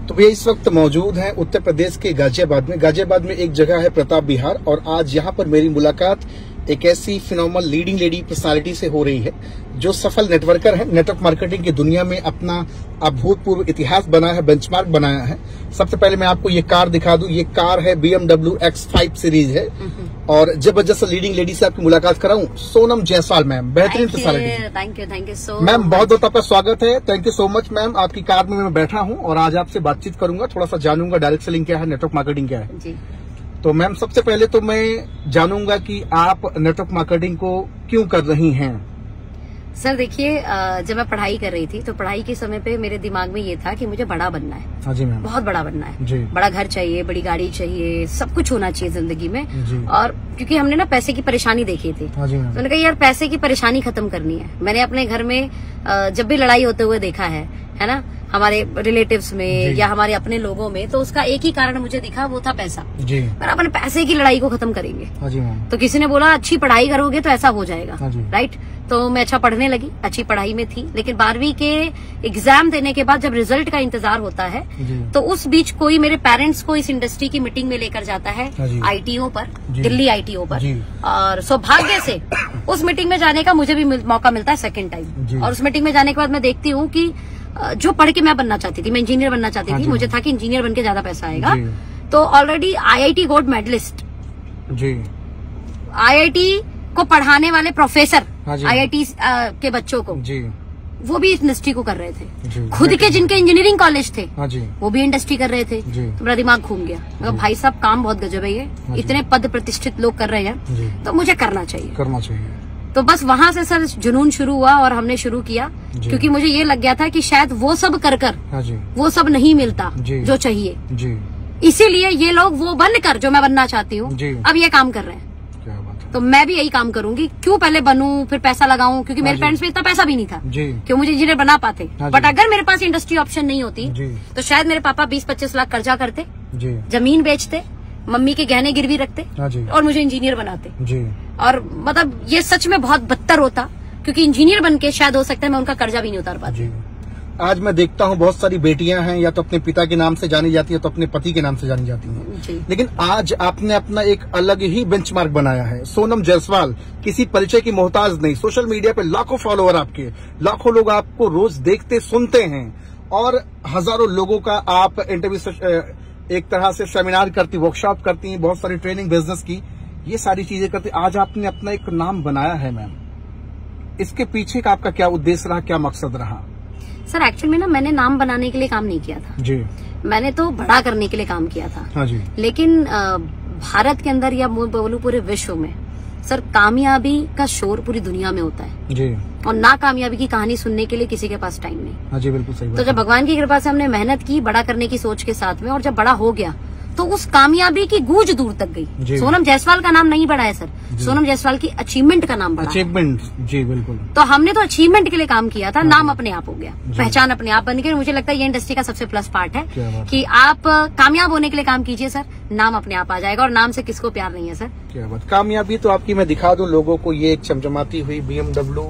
तो भैया इस वक्त मौजूद हैं उत्तर प्रदेश के गाजियाबाद में। गाजियाबाद में एक जगह है प्रताप विहार, और आज यहाँ पर मेरी मुलाकात एक ऐसी फिनोमिनल लीडिंग लेडी पर्सनालिटी से हो रही है जो सफल नेटवर्कर है, नेटवर्क मार्केटिंग की दुनिया में अपना अभूतपूर्व इतिहास बनाया है, बेंचमार्क बनाया है। सबसे पहले मैं आपको ये कार दिखा दूं, ये कार है BMW X5 सीरीज है, और जबरदस्त लीडिंग लेडी से आपकी मुलाकात कराऊं, सोनम जायसवाल मैम, बेहतरीन personality. Thank you so ma'am, बहुत बहुत आपका स्वागत है। Thank you so much ma'am. आपकी कार में मैं बैठा हूं और आज आपसे बातचीत करूंगा, थोड़ा सा जानूंगा डायरेक्ट सेलिंग क्या है, नेटवर्क मार्केटिंग क्या है जी। तो मैम सबसे पहले तो मैं जानूंगा कि आप नेटवर्क मार्केटिंग को क्यों कर रही हैं। सर देखिए, जब मैं पढ़ाई कर रही थी तो पढ़ाई के समय पे मेरे दिमाग में ये था कि मुझे बड़ा बनना है। हाँ जी मैम। बहुत बड़ा बनना है जी। बड़ा घर चाहिए, बड़ी गाड़ी चाहिए, सब कुछ होना चाहिए जिंदगी में जी। और क्योंकि हमने ना पैसे की परेशानी देखी थी, हाँ जी मैम। तो मैंने कहा यार पैसे की परेशानी खत्म करनी है। मैंने अपने घर में जब भी लड़ाई होते हुए देखा है ना, हमारे रिलेटिव्स में या हमारे अपने लोगों में, तो उसका एक ही कारण मुझे दिखा, वो था पैसा जी। पर अपन पैसे की लड़ाई को खत्म करेंगे। हाँ जी मैम। तो किसी ने बोला अच्छी पढ़ाई करोगे तो ऐसा हो जाएगा। हाँ जी। राइट। तो मैं अच्छा पढ़ने लगी, अच्छी पढ़ाई में थी, लेकिन 12वीं के एग्जाम देने के बाद जब रिजल्ट का इंतजार होता है तो उस बीच कोई मेरे पेरेंट्स को इस इंडस्ट्री की मीटिंग में लेकर जाता है, ITO पर, दिल्ली ITO पर, और सौभाग्य से उस मीटिंग में जाने का मुझे भी मौका मिलता है सेकेंड टाइम। और उस मीटिंग में जाने के बाद मैं देखती हूँ कि जो पढ़ के मैं बनना चाहती थी, मैं इंजीनियर बनना चाहती थी, मुझे था कि इंजीनियर बन के ज्यादा पैसा आएगा, तो ऑलरेडी IIT गोल्ड मेडलिस्ट जी, IIT को पढ़ाने वाले प्रोफेसर, IIT के बच्चों को जी, वो भी इस इंडस्ट्री को कर रहे थे। खुद के जिनके इंजीनियरिंग कॉलेज थे वो भी इंडस्ट्री कर रहे थे। तो मेरा दिमाग घूम गया, भाई साहब काम बहुत गजब है, ये इतने पद प्रतिष्ठित लोग कर रहे हैं तो मुझे करना चाहिए। तो बस वहां से सर जुनून शुरू हुआ और हमने शुरू किया, क्योंकि मुझे ये लग गया था कि शायद वो सब कर वो सब नहीं मिलता जो चाहिए, इसीलिए ये लोग वो बनकर जो मैं बनना चाहती हूँ अब ये काम कर रहे हैं। तो मैं भी यही काम करूंगी, क्यों पहले बनूं फिर पैसा लगाऊं, क्योंकि मेरे पेरेंट्स में इतना पैसा भी नहीं था क्यों मुझे इंजीनियर बना पाते। बट अगर मेरे पास इंडस्ट्री ऑप्शन नहीं होती तो शायद मेरे पापा 20-25 लाख कर्जा करते, जमीन बेचते, मम्मी के गहने गिरवी रखते और मुझे इंजीनियर बनाते जी। और मतलब ये सच में बहुत बदतर होता, क्योंकि इंजीनियर बन के शायद हो सकता है मैं उनका कर्जा भी नहीं उतार पाती। आज मैं देखता हूँ बहुत सारी बेटियां हैं, या तो अपने पिता के नाम से जानी जाती है तो अपने पति के नाम से जानी जाती हैं, लेकिन आज आपने अपना एक अलग ही बेंचमार्क बनाया है। सोनम जायसवाल किसी परिचय की मोहताज नहीं, सोशल मीडिया पे लाखों फॉलोअर आपके, लाखों लोग आपको रोज देखते सुनते हैं, और हजारों लोगों का आप इंटरव्यू, एक तरह से सेमिनार करती, वर्कशॉप करती हैं, बहुत सारी ट्रेनिंग बिजनेस की, ये सारी चीजें करती। आज आपने अपना एक नाम बनाया है मैम, इसके पीछे का आपका क्या उद्देश्य रहा, क्या मकसद रहा? सर एक्चुअली में ना मैंने नाम बनाने के लिए काम नहीं किया था जी, मैंने तो बड़ा करने के लिए काम किया था। हाँ जी। लेकिन भारत के अंदर या बोलूं पूरे विश्व में सर कामयाबी का शोर पूरी दुनिया में होता है जी, और नाकामयाबी की कहानी सुनने के लिए किसी के पास टाइम नहीं। हाँ जी, बिल्कुल सही बात। तो जब भगवान की कृपा से हमने मेहनत की बड़ा करने की सोच के साथ में, और जब बड़ा हो गया तो उस कामयाबी की गूंज दूर तक गई। सोनम जायसवाल का नाम नहीं बढ़ा है सर, सोनम जायसवाल की अचीवमेंट का नाम बढ़ा। अचीवमेंट जी, बिल्कुल। तो हमने तो अचीवमेंट के लिए काम किया था, नाम अपने आप हो गया, पहचान अपने आप बन गई। मुझे लगता है ये इंडस्ट्री का सबसे प्लस पार्ट है कि आप कामयाब होने के लिए काम कीजिए सर, नाम अपने आप आ जाएगा, और नाम से किसको प्यार नहीं है सर। क्या बात। कामयाबी तो आपकी मैं दिखा दूं लोगों को, ये एक चमचमाती हुई BMW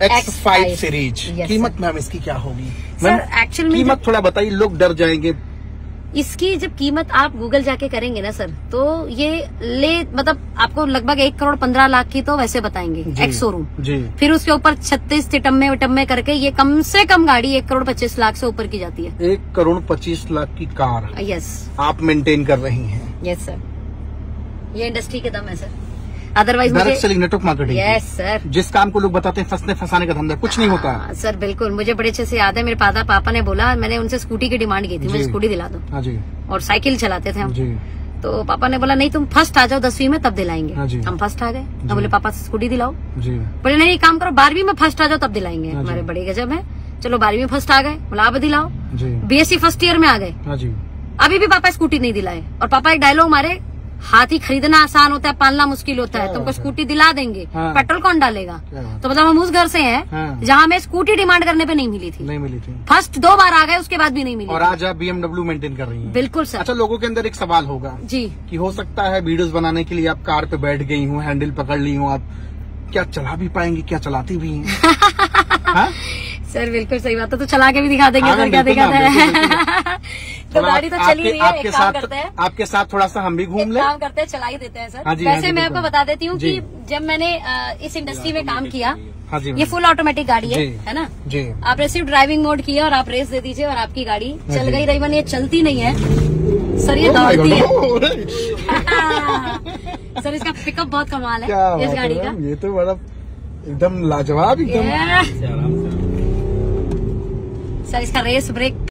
X5 सीरीज। कीमत मैम इसकी क्या होगी? सर एक्चुअली कीमत थोड़ा बताइए, लोग डर जाएंगे। इसकी जब कीमत आप गूगल जाके करेंगे ना सर, तो ये मतलब आपको लगभग 1 करोड़ 15 लाख की तो वैसे बताएंगे एक्स शोरूम जी। फिर उसके ऊपर 36 टिटम्मे करके ये कम से कम गाड़ी 1 करोड़ 25 लाख से ऊपर की जाती है। 1 करोड़ 25 लाख की कार यस आप मेंटेन कर रही हैं। यस सर, ये इंडस्ट्री के दम है sir, otherwise direct selling, network marketing. Yes sir, जिस काम को लोग बताते हैं फंसने फंसाने का धंधा, कुछ नहीं होता सर। बिल्कुल, मुझे बड़े अच्छे से याद है, मेरे पापा ने बोला, मैंने उनसे स्कूटी की डिमांड की थी, मुझे स्कूटी दिला दो। हाँ जी। और साइकिल चलाते थे हम जी। तो पापा ने बोला नहीं तुम फर्स्ट आ जाओ 10वीं में तब दिलाएंगे। हाँ हम फर्स्ट आ गए, हम बोले पापा स्कूटी दिलाओ जी। बोले नहीं काम करो 12वीं में फर्स्ट आ जाओ तब दिलाएंगे। हमारे बड़े गजब है, चलो 12वीं में फर्स्ट आ गए, बोला अब दिलाओ। BSc फर्स्ट ईयर में आ गए, अभी भी पापा स्कूटी नहीं दिलाए, और पापा एक डायलॉग मारे, हाथी खरीदना आसान होता है, पालना मुश्किल होता है, तुमको स्कूटी दिला देंगे, पेट्रोल कौन डालेगा। तो मतलब हम उस घर से हैं जहाँ हमें स्कूटी डिमांड करने पे नहीं मिली थी। फर्स्ट 2 बार आ गए, उसके बाद भी नहीं मिली। और आज आप BMW मेंटेन कर रही हैं। बिल्कुल सर। अच्छा, लोगों के अंदर एक सवाल होगा जी कि हो सकता है वीडियोस बनाने के लिए आप कार पे बैठ गई हूँ, हैंडल पकड़ ली हूँ, आप क्या चला भी पाएंगी, क्या चलाती भी हैं? सर बिल्कुल सही बात है, तो चला के भी दिखा देंगे सर, क्या दिखाता है। तो गाड़ी तो चली रही है, एक काम करते हैं आपके साथ थोड़ा सा हम भी घूम लें, काम करते हैं, चला ही देते हैं सर। वैसे मैं आपको बता देती हूँ कि जब मैंने इस इंडस्ट्री में काम किया, ये फुल ऑटोमेटिक गाड़ी है ना जी। आपने सिर्फ ड्राइविंग मोड किया और आप रेस दे दीजिए और आपकी गाड़ी चल गई। रही मन ये चलती नहीं है सर, ये दौड़ती है। सर इसका पिकअप बहुत कमाल है इस गाड़ी का, ये तो बड़ा एकदम लाजवाब एकदम। सर इसका रेस ब्रेक